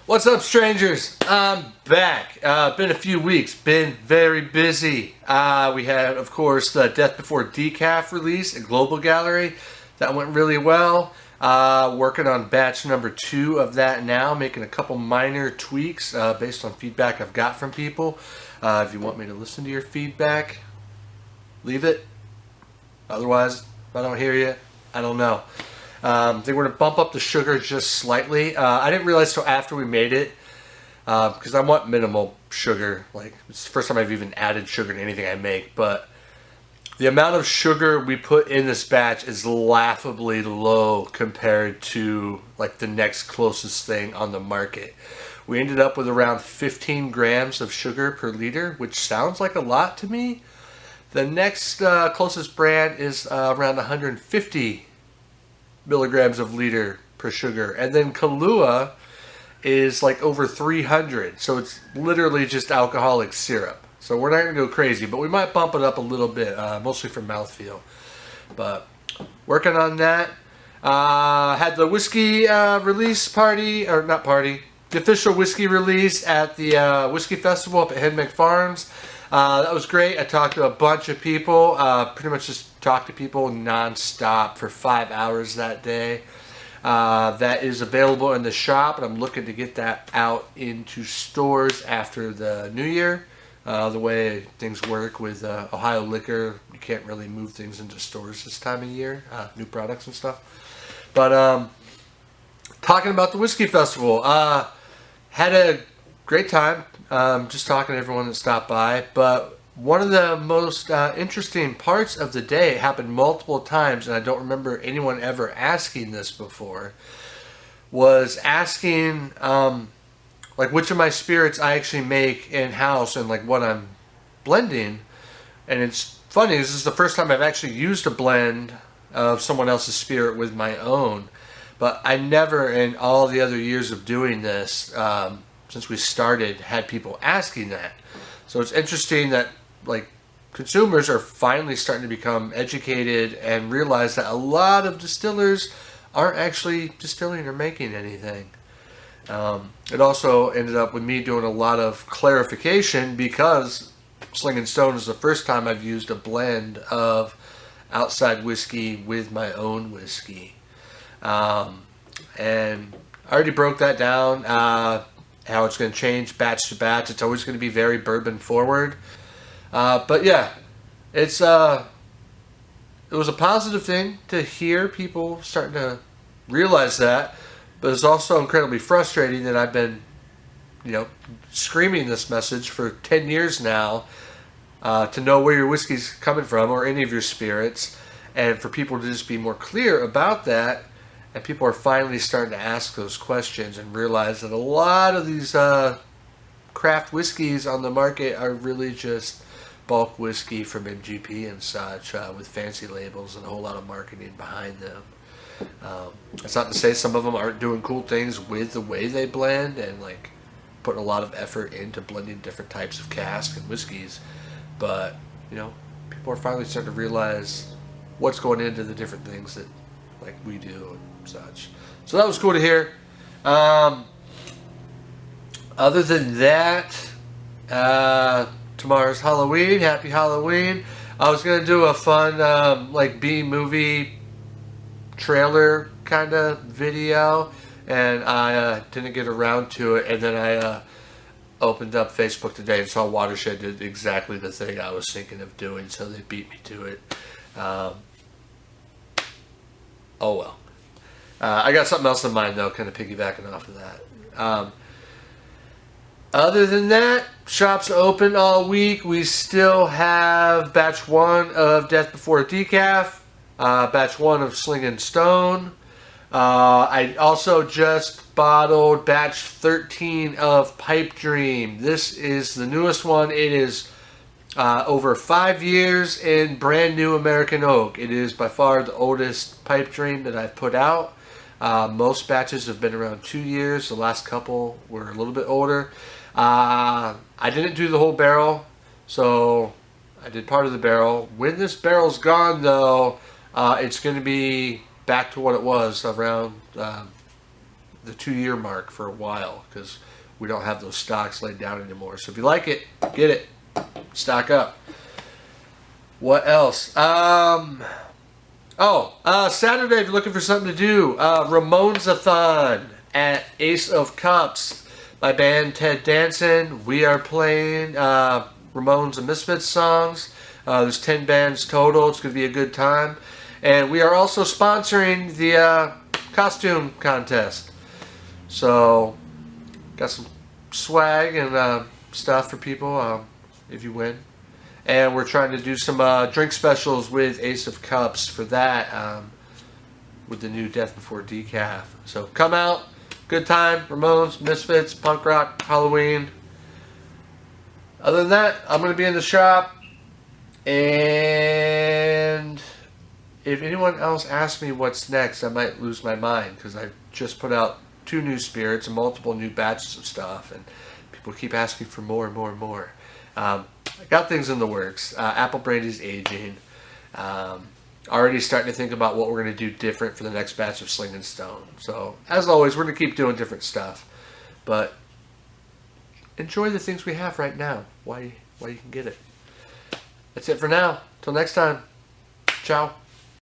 What's up, strangers? I'm back. Been a few weeks. Been very busy. We had, of course, the Death Before Decaf release at Global Gallery. That went really well. Working on batch number 2 of that now, making a couple minor tweaks based on feedback I've got from people. If you want me to listen to your feedback, leave it. Otherwise, if I don't hear you, I don't know. They were to bump up the sugar just slightly. I didn't realize till after we made it, because I want minimal sugar. Like, it's the first time I've even added sugar to anything I make. But the amount of sugar we put in this batch is laughably low compared to like the next closest thing on the market. We ended up with around 15 grams of sugar per liter, which sounds like a lot to me. The next closest brand is around 150 milligrams of liter per sugar, and then Kahlua is like over 300, so it's literally just alcoholic syrup. So we're not gonna go crazy, but we might bump it up a little bit, mostly for mouthfeel. But working on that. Had the whiskey release party, or not party, the official whiskey release at the whiskey festival up at Henneck Farms. That was great. I talked to a bunch of people, pretty much just talked to people non-stop for 5 hours that day. That is available in the shop, and I'm looking to get that out into stores after the new year. The way things work with Ohio Liquor, you can't really move things into stores this time of year, new products and stuff. But talking about the whiskey festival, had a great time. Just talking to everyone that stopped by. But one of the most interesting parts of the day happened multiple times, and I don't remember anyone ever asking this before, was asking like which of my spirits I actually make in-house and like what I'm blending. And it's funny, this is the first time I've actually used a blend of someone else's spirit with my own. But I never, in all the other years of doing this, since we started, had people asking that. So it's interesting that like consumers are finally starting to become educated and realize that a lot of distillers aren't actually distilling or making anything. It also ended up with me doing a lot of clarification, because Sling & Stone is the first time I've used a blend of outside whiskey with my own whiskey. And I already broke that down, how it's going to change batch to batch. It's always going to be very bourbon forward. But yeah, it was a positive thing to hear people starting to realize that, but it's also incredibly frustrating that I've been, screaming this message for 10 years now, to know where your whiskey's coming from or any of your spirits, and for people to just be more clear about that. And people are finally starting to ask those questions and realize that a lot of these craft whiskeys on the market are really just bulk whiskey from MGP and such, with fancy labels and a whole lot of marketing behind them. That's not to say some of them aren't doing cool things with the way they blend and like putting a lot of effort into blending different types of cask and whiskeys, but people are finally starting to realize what's going into the different things that like we do and such. So that was cool to hear. Other than that, tomorrow's Halloween. Happy Halloween. I was going to do a fun like B-movie trailer kind of video, and I didn't get around to it, and then I opened up Facebook today and saw Watershed did exactly the thing I was thinking of doing, so they beat me to it. Oh well. I got something else in mind though, kind of piggybacking off of that. Other than that, shop's open all week. We still have batch 1 of Death Before Decaf, batch 1 of Sling & Stone. I also just bottled batch 13 of Pipe Dream. This is the newest one. It is over 5 years in brand new American oak. It is by far the oldest Pipe Dream that I've put out. Most batches have been around 2 years. The last couple were a little bit older. I didn't do the whole barrel, so I did part of the barrel. When this barrel's gone though, it's going to be back to what it was around the 2-year mark for a while because we don't have those stocks laid down anymore. So if you like it, get it. Stock up. What else? Saturday, if you're looking for something to do, Ramones-a-thon at Ace of Cups. My band, Ted Danson, we are playing Ramones and Misfits songs. There's 10 bands total. It's going to be a good time. And we are also sponsoring the costume contest. So, got some swag and stuff for people if you win. And we're trying to do some drink specials with Ace of Cups for that with the new Death Before Decaf. So come out, good time, Ramones, Misfits, punk rock, Halloween. Other than that, I'm going to be in the shop. And if anyone else asks me what's next, I might lose my mind because I just put out 2 new spirits and multiple new batches of stuff. And people keep asking for more and more and more. I got things in the works. Apple Brandy's aging. Already starting to think about what we're going to do different for the next batch of Sling and Stone. So, as always, we're going to keep doing different stuff. But enjoy the things we have right now while you can get it. That's it for now. Till next time. Ciao.